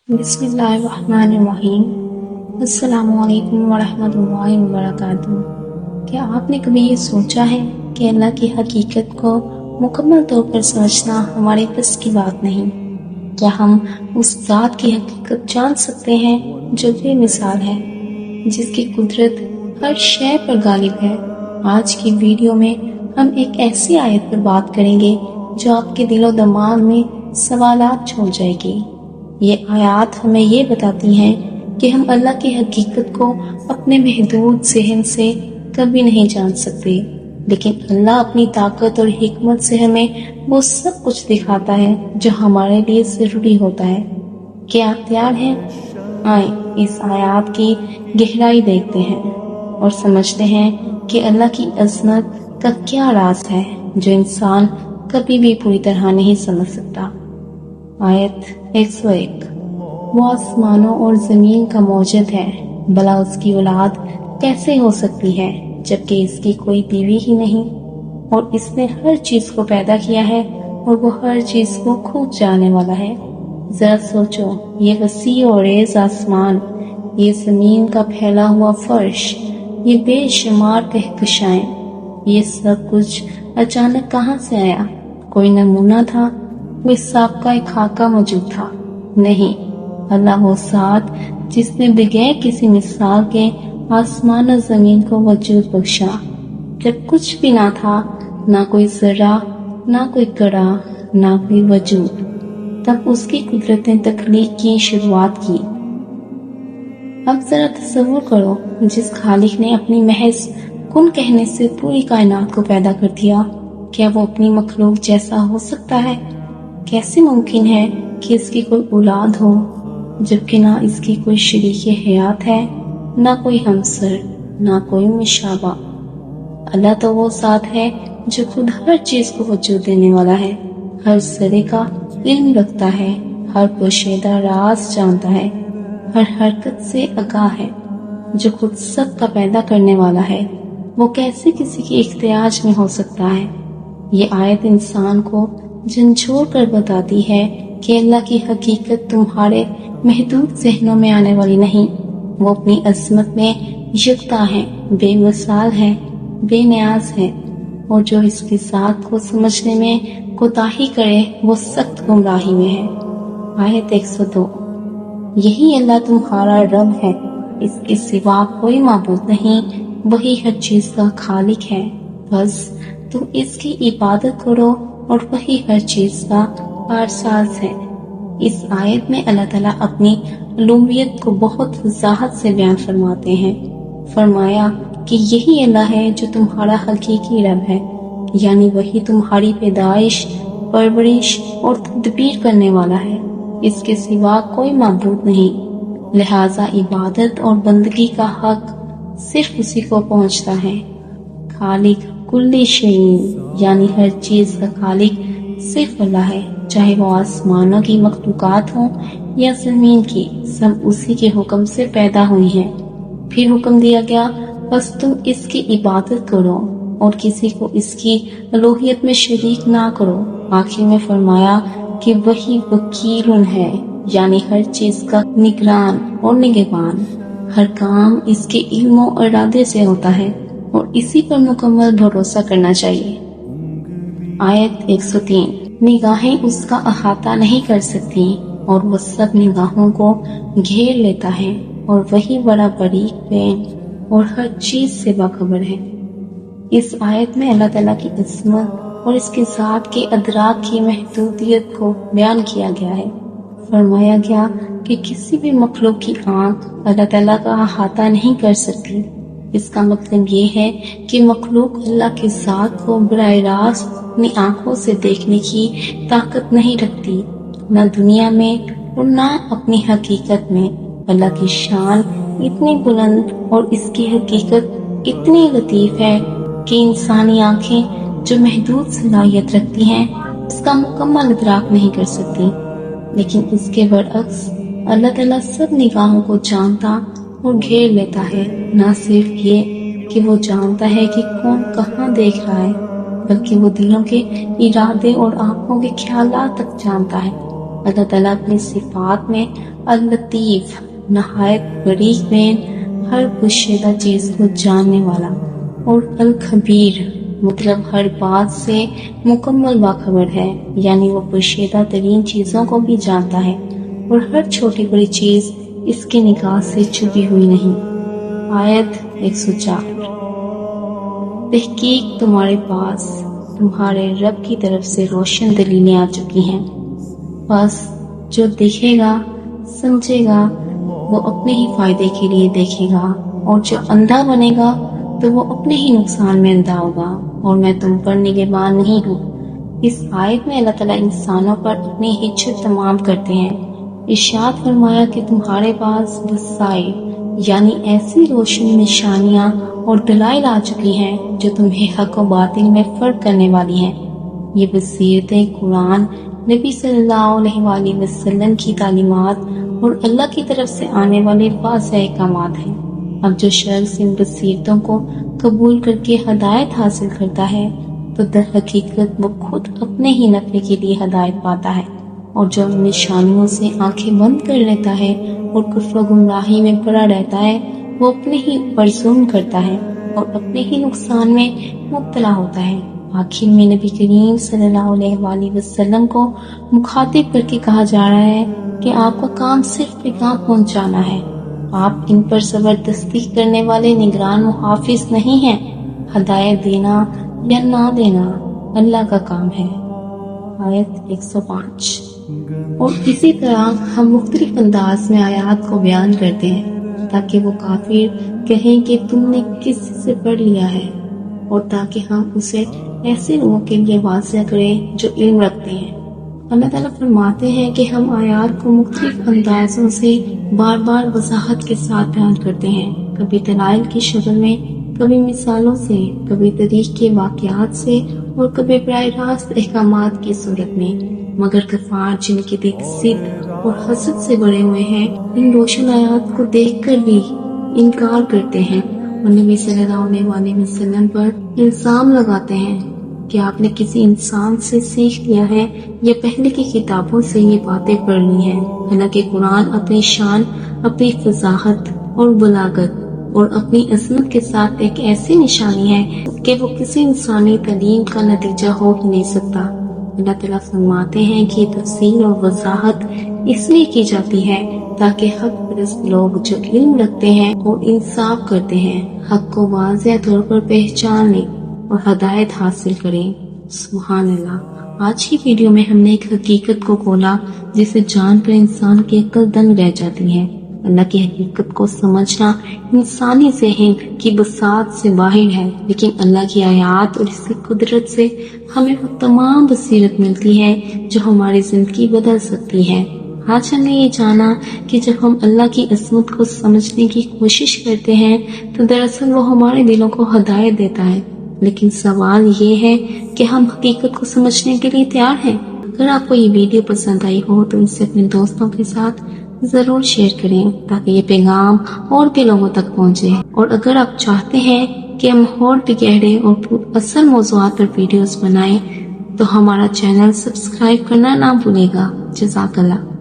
بسم اللہ الرحمن الرحیم۔ السلام علیکم ورحمۃ اللہ وبرکاتہ۔ کیا آپ نے کبھی یہ سوچا ہے کہ اللہ کی حقیقت کو مکمل طور پر سمجھنا ہمارے بس کی بات نہیں؟ کیا ہم اس ذات کی حقیقت جان سکتے ہیں جو بے مثال ہے، جس کی قدرت ہر شے پر غالب ہے؟ آج کی ویڈیو میں ہم ایک ایسی آیت پر بات کریں گے جو آپ کے دل و دماغ میں سوالات چھوڑ جائے گی۔ یہ آیات ہمیں یہ بتاتی ہیں کہ ہم اللہ کی حقیقت کو اپنے محدود ذہن سے کبھی نہیں جان سکتے، لیکن اللہ اپنی طاقت اور حکمت سے ہمیں وہ سب کچھ دکھاتا ہے جو ہمارے لیے ضروری ہوتا ہے۔ کیا آپ تیار ہیں؟ آئیں اس آیات کی گہرائی دیکھتے ہیں اور سمجھتے ہیں کہ اللہ کی عظمت کا کیا راز ہے جو انسان کبھی بھی پوری طرح نہیں سمجھ سکتا۔ آیت 101۔ وہ آسمانوں اور زمین کا موجد ہے، بھلا اس کی اولاد کیسے ہو سکتی ہے جبکہ اس کی کوئی بیوی ہی نہیں؟ اور اس نے ہر چیز کو پیدا کیا ہے اور وہ ہر چیز کو خوب جاننے والا ہے۔ ذرا سوچو، یہ وسیع اور ریز آسمان، یہ زمین کا پھیلا ہوا فرش، یہ بے شمار کہکشائیں، یہ سب کچھ اچانک کہاں سے آیا؟ کوئی نمونہ تھا؟ کوئی سابقہ خاکہ موجود تھا؟ نہیں، اللہ وہ ذات جس نے بغیر کسی مثال کے آسمان اور زمین کو وجود بخشا۔ جب کچھ بھی نہ تھا، نہ کوئی ذرہ، نہ کوئی کڑا، نہ کوئی وجود، تب اس کی قدرت نے تخلیق کی شروعات کی۔ اب ذرا تصور کرو، جس خالق نے اپنی محض کن کہنے سے پوری کائنات کو پیدا کر دیا، کیا وہ اپنی مخلوق جیسا ہو سکتا ہے؟ کیسے ممکن ہے کہ اس کی کوئی اولاد ہو جبکہ نہ اس کی کوئی شریک حیات ہے، نہ کوئی ہمسر، نہ کوئی مشابہ؟ اللہ تو وہ ذات ہے جو خود ہر چیز کو وجود دینے والا ہے، ہر ذرے کا علم رکھتا ہے، ہر پوشیدہ راز جانتا ہے، ہر حرکت سے آگاہ ہے، جو خود سب کا پیدا کرنے والا ہے۔ وہ کیسے کسی کے اختیار میں ہو سکتا ہے؟ یہ آیت انسان کو جھنجھوڑ کر بتاتی ہے کہ اللہ کی حقیقت تمہارے محدود ذہنوں میں آنے والی نہیں۔ وہ اپنی عظمت میں یکتا ہے، بے مثال ہے، بے نیاز ہے، اور جو اس کی ذات کو سمجھنے میں کوتاہی کرے وہ سخت گمراہی میں ہے۔ آیت 102۔ یہی اللہ تمہارا رب ہے، اس کے سوا کوئی معبود نہیں، وہی ہر چیز کا خالق ہے، بس تم اس کی عبادت کرو اور وہی ہر چیز کا کارساز ہے۔ اس آیت میں اللہ تعالیٰ اپنی الوہیت کو بہت وضاحت سے بیان فرماتے ہیں۔ فرمایا کہ یہی اللہ ہے جو تمہارا حقیقی رب ہے، یعنی وہی تمہاری پیدائش، پرورش اور تدبیر کرنے والا ہے، اس کے سوا کوئی معبود نہیں، لہذا عبادت اور بندگی کا حق صرف اسی کو پہنچتا ہے۔ خالق کل شیء، یعنی ہر چیز کا خالق صرف اللہ ہے، چاہے وہ آسمانوں کی مخلوقات ہوں یا زمین کی، سب اسی کے حکم سے پیدا ہوئی ہیں۔ پھر حکم دیا گیا، بس تم اس کی عبادت کرو اور کسی کو اس کی الوہیت میں شریک نہ کرو۔ آخر میں فرمایا کہ وہی وکیل ہے، یعنی ہر چیز کا نگران اور نگہبان، ہر کام اس کے علم و ارادے سے ہوتا ہے اور اسی پر مکمل بھروسہ کرنا چاہیے۔ آیت 103۔ نگاہیں اس کا احاطہ نہیں کر سکتی اور وہ سب نگاہوں کو گھیر لیتا ہے، اور وہی بڑا باریک بین اور ہر چیز سے باخبر ہے۔ اس آیت میں اللہ تعالیٰ کی عظمت اور اس کی ذات کے ادراک کی محدودیت کو بیان کیا گیا ہے۔ فرمایا گیا کہ کسی بھی مخلوق کی آنکھ اللہ تعالیٰ کا احاطہ نہیں کر سکتی۔ اس کا مطلب یہ ہے کہ مخلوق اللہ کی ذات کو براہ راست اپنی آنکھوں سے دیکھنے کی طاقت نہیں رکھتی، نہ دنیا میں اور نہ اپنی حقیقت میں۔ اللہ کی شان اتنی بلند اور اس کی حقیقت اتنی لطیف ہے کہ انسانی آنکھیں جو محدود صلاحیت رکھتی ہیں اس کا مکمل ادراک نہیں کر سکتی، لیکن اس کے برعکس اللہ تعالیٰ سب نگاہوں کو جانتا اور گھیر لیتا ہے۔ نہ صرف یہ کہ وہ جانتا ہے کہ کون کہاں دیکھ رہا ہے، بلکہ وہ دلوں کے ارادے اور آنکھوں کے خیالات تک جانتا ہے۔ اللہ تعالیٰ اپنی صفات میں اللطیف، نہایت باریک بین، ہر پوشیدہ چیز کو جاننے والا، اور الخبیر مطلب ہر بات سے مکمل باخبر ہے، یعنی وہ پوشیدہ ترین چیزوں کو بھی جانتا ہے اور ہر چھوٹی بڑی چیز اس کی نگاہ سے چھپی ہوئی نہیں۔ آیت 104۔ تحقیق تمہارے پاس تمہارے رب کی طرف سے روشن دلیلیں آ چکی ہیں، بس جو دیکھے گا سمجھے گا وہ اپنے ہی فائدے کے لیے دیکھے گا، اور جو اندھا بنے گا تو وہ اپنے ہی نقصان میں اندھا ہوگا، اور میں تم پر نگہبان نہیں ہوں۔ اس آیت میں اللہ تعالیٰ انسانوں پر اپنی ہجت تمام کرتے ہیں۔ ارشاد فرمایا کہ تمہارے پاس وسائل یعنی ایسی روشن نشانیاں اور دلائل آ چکی ہیں جو تمہیں حق و باطل میں فرق کرنے والی ہیں۔ یہ بصیرتیں قرآن، نبی صلی اللہ علیہ وآلہ وسلم کی تعلیمات اور اللہ کی طرف سے آنے والے واضح احکامات ہیں۔ اب جو شخص ان بصیرتوں کو قبول کر کے ہدایت حاصل کرتا ہے تو در حقیقت وہ خود اپنے ہی نفع کے لیے ہدایت پاتا ہے، اور جو ان نشانیوں سے آنکھیں بند کر لیتا ہے اور کفر و گمراہی میں پڑا رہتا ہے وہ اپنے ہی اوپر ظلم کرتا ہے اور اپنے ہی نقصان میں مبتلا ہوتا ہے۔ آخر میں نبی کریم صلی اللہ علیہ وآلہ وسلم کو مخاطب کر کے کہا جا رہا ہے کہ آپ کا کام صرف پیغام پہنچانا ہے، آپ ان پر زبردستی کرنے والے نگران محافظ نہیں ہیں۔ ہدایت دینا یا نہ دینا اللہ کا کام ہے۔ آیت 105۔ اور اسی طرح ہم مختلف انداز میں آیات کو بیان کرتے ہیں تاکہ وہ کافر کہیں کہ تم نے کس سے پڑھ لیا ہے، اور تاکہ ہم اسے ایسے لوگوں کے لیے واضح کریں جو علم رکھتے ہیں۔ اللہ تعالیٰ فرماتے ہیں کہ ہم آیات کو مختلف اندازوں سے بار بار وضاحت کے ساتھ بیان کرتے ہیں، کبھی دلائل کی شکل میں، کبھی مثالوں سے، کبھی تاریخ کے واقعات سے، اور کبھی براہ راست احکامات کی صورت میں، مگر کفار جن کے دل ضد اور حسد سے بڑے ہوئے ہیں ان روشن آیات کو دیکھ کر بھی انکار کرتے ہیں اور نبی صلی اللہ علیہ وآلہ وسلم پر الزام لگاتے ہیں کہ آپ نے کسی انسان سے سیکھ لیا ہے یا پہلے کی کتابوں سے یہ باتیں پڑھ لی ہیں، حالانکہ قرآن اپنی شان، اپنی فصاحت اور بلاغت اور اپنی عظمت کے ساتھ ایک ایسی نشانی ہے کہ وہ کسی انسانی تعلیم کا نتیجہ ہو ہی نہیں سکتا۔ اللہ تعالیٰ فرماتے ہیں کہ تفصیل اور وضاحت اس لیے کی جاتی ہے تاکہ حق پرست لوگ جو علم رکھتے ہیں اور انصاف کرتے ہیں حق کو واضح طور پر پہچان لیں اور ہدایت حاصل کریں۔ سبحان اللہ۔ آج کی ویڈیو میں ہم نے ایک حقیقت کو کھولا جسے جان کر انسان کی عقل دنگ رہ جاتی ہے۔ اللہ کی حقیقت کو سمجھنا انسانی ذہن کی بساط سے باہر ہے، لیکن اللہ کی آیات اور اس کی قدرت سے ہمیں وہ تمام بصیرت ملتی ہے جو ہماری زندگی بدل سکتی ہے۔ آج ہم نے یہ جانا کہ جب ہم اللہ کی عظمت کو سمجھنے کی کوشش کرتے ہیں تو دراصل وہ ہمارے دلوں کو ہدایت دیتا ہے، لیکن سوال یہ ہے کہ ہم حقیقت کو سمجھنے کے لیے تیار ہیں۔ اگر آپ کو یہ ویڈیو پسند آئی ہو تو اسے اپنے دوستوں کے ساتھ ضرور شیئر کریں تاکہ یہ پیغام اور بھی لوگوں تک پہنچے، اور اگر آپ چاہتے ہیں کہ ہم اور بھی گہرے اور اصل موضوعات پر ویڈیوز بنائیں تو ہمارا چینل سبسکرائب کرنا نہ بھولے گا۔ جزاک اللہ۔